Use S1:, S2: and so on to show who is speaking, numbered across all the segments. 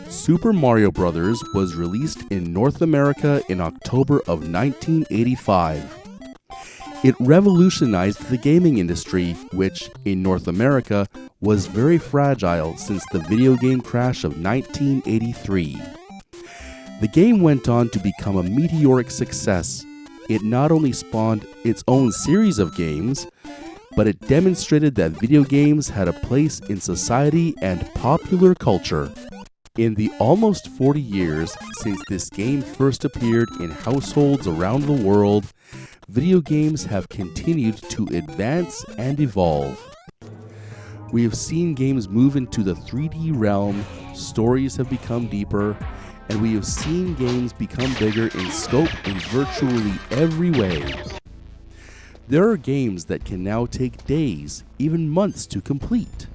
S1: Super Mario Bros. Was released in North America in October of 1985. It revolutionized the gaming industry, which, in North America, was very fragile since the video game crash of 1983. The game went on to become a meteoric success. It not only spawned its own series of games, but it demonstrated that video games had a place in society and popular culture. In the almost 40 years since this game first appeared in households around the world, video games have continued to advance and evolve. We have seen games move into the 3D realm, stories have become deeper, and we have seen games become bigger in scope in virtually every way. There are games that can now take days, even months to complete.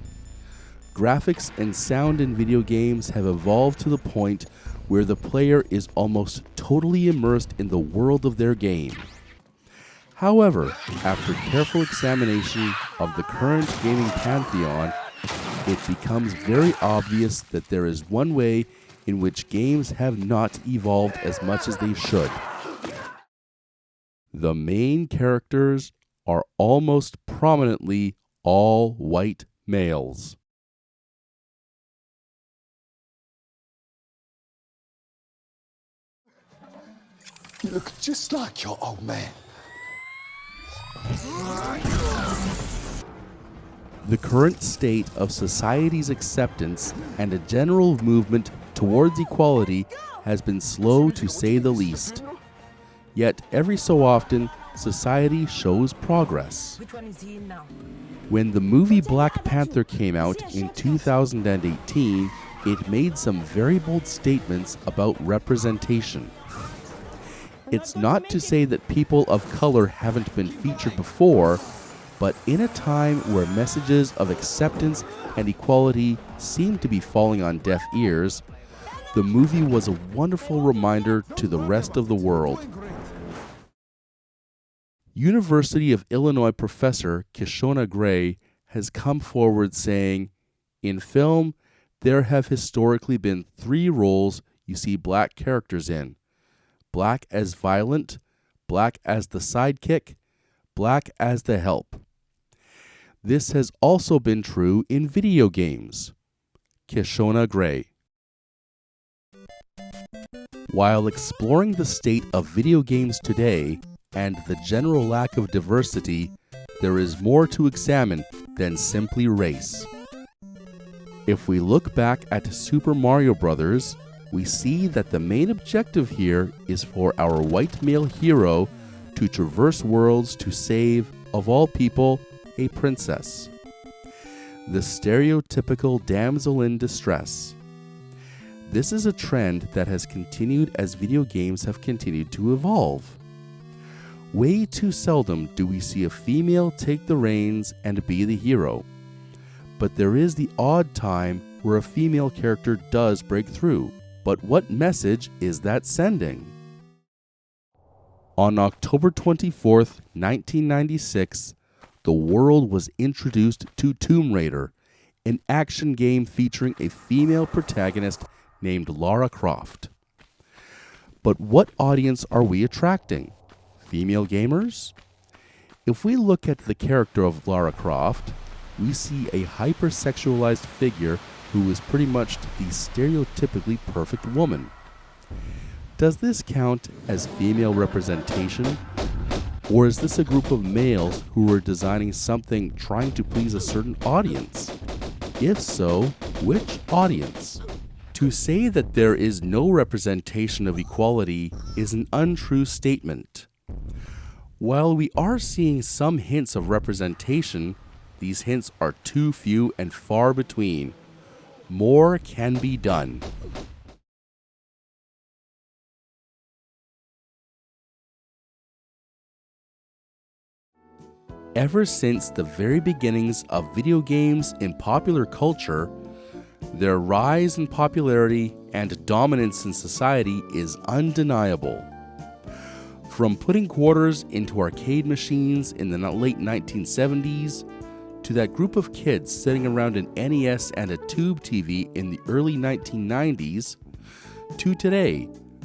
S1: Graphics and sound in video games have evolved to the point where the player is almost totally immersed in the world of their game. However, after careful examination of the current gaming pantheon, it becomes very obvious that there is one way in which games have not evolved as much as they should. The main characters are almost prominently all white males.
S2: You look just like your old man.
S1: The current state of society's acceptance and a general movement towards equality has been slow to say the least. Yet every so often, society shows progress. When the movie Black Panther came out in 2018, it made some very bold statements about representation. It's not to say that people of color haven't been featured before, but in a time where messages of acceptance and equality seem to be falling on deaf ears, the movie was a wonderful reminder to the rest of the world. University of Illinois professor Kishona Gray has come forward saying, "In film, there have historically been 3 roles you see black characters in: black as violent, black as the sidekick, black as the help. This has also been true in video games." Kishona Gray. While exploring the state of video games today and the general lack of diversity, there is more to examine than simply race. If we look back at Super Mario Bros., we see that the main objective here is for our white male hero to traverse worlds to save, of all people, a princess. The stereotypical damsel in distress. This is a trend that has continued as video games have continued to evolve. Way too seldom do we see a female take the reins and be the hero. But there is the odd time where a female character does break through. But what message is that sending? On October 24th, 1996, the world was introduced to Tomb Raider, an action game featuring a female protagonist named Lara Croft. But what audience are we attracting? Female gamers? If we look at the character of Lara Croft, we see a hypersexualized figure who is pretty much the stereotypically perfect woman. Does this count as female representation? Or is this a group of males who are designing something trying to please a certain audience? If so, which audience? To say that there is no representation of equality is an untrue statement. While we are seeing some hints of representation, these hints are too few and far between. More can be done. Ever since the very beginnings of video games in popular culture, their rise in popularity and dominance in society is undeniable. From putting quarters into arcade machines in the late 1970s, to that group of kids sitting around an NES and a tube TV in the early 1990s, to today,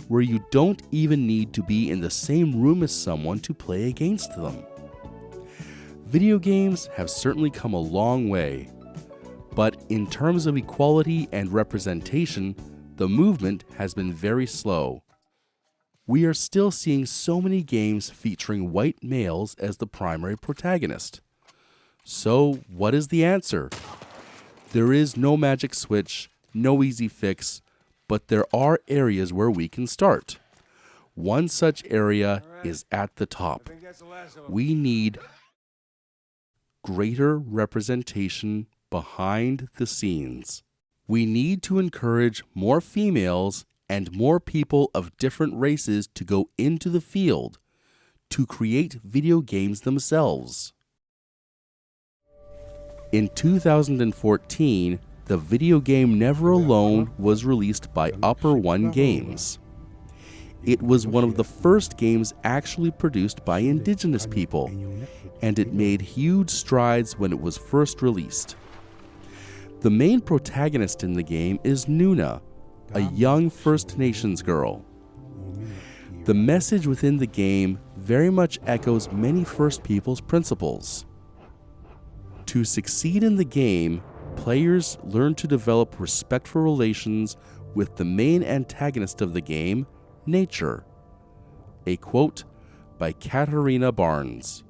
S1: where you don't even need to be in the same room as someone to play against them. Video games have certainly come a long way, but in terms of equality and representation, the movement has been very slow. We are still seeing so many games featuring white males as the primary protagonist. So, what is the answer? There is no magic switch, no easy fix, but there are areas where we can start. One such area is at the top. We need greater representation behind the scenes. We need to encourage more females and more people of different races to go into the field to create video games themselves. In 2014, the video game Never Alone was released by Upper One Games. It was one of the first games actually produced by Indigenous people, and it made huge strides when it was first released. The main protagonist in the game is Nuna, a young First Nations girl. The message within the game very much echoes many First Peoples principles. To succeed in the game, players learn to develop respectful relations with the main antagonist of the game, nature. A quote by Katarina Barnes.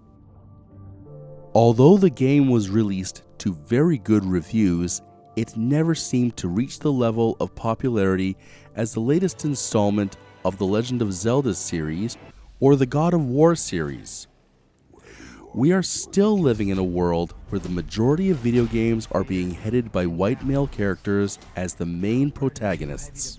S1: Although the game was released to very good reviews, it never seemed to reach the level of popularity as the latest installment of the Legend of Zelda series or the God of War series. We are still living in a world where the majority of video games are being headed by white male characters as the main protagonists.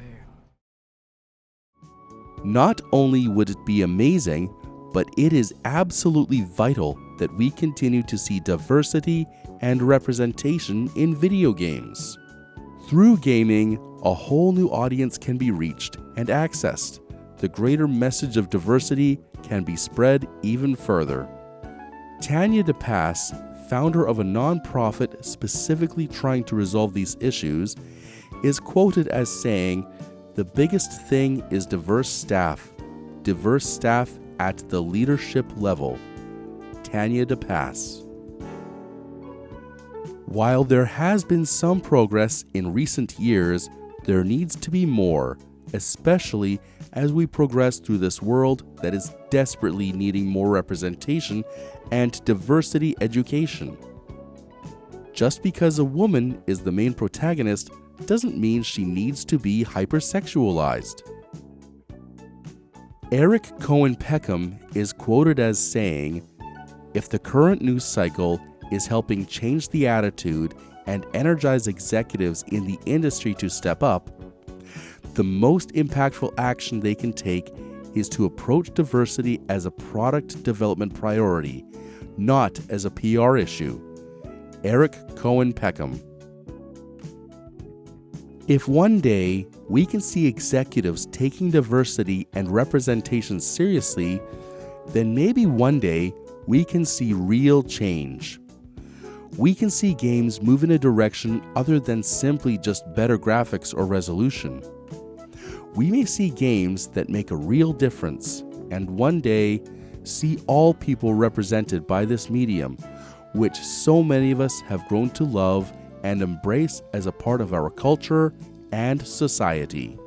S1: Not only would it be amazing, but it is absolutely vital that we continue to see diversity and representation in video games. Through gaming, a whole new audience can be reached and accessed. The greater message of diversity can be spread even further. Tanya DePass, founder of a nonprofit specifically trying to resolve these issues, is quoted as saying, "The biggest thing is diverse staff at the leadership level." Tanya DePass. While there has been some progress in recent years, there needs to be more, especially as we progress through this world that is desperately needing more representation and diversity education. Just because a woman is the main protagonist doesn't mean she needs to be hypersexualized. Eric Cohen Peckham is quoted as saying, "If the current news cycle is helping change the attitude and energize executives in the industry to step up, the most impactful action they can take is to approach diversity as a product development priority, not as a PR issue." Eric Cohen Peckham. If one day we can see executives taking diversity and representation seriously, then maybe one day we can see real change. We can see games move in a direction other than simply just better graphics or resolution. We may see games that make a real difference, and one day see all people represented by this medium, which so many of us have grown to love and embrace as a part of our culture and society.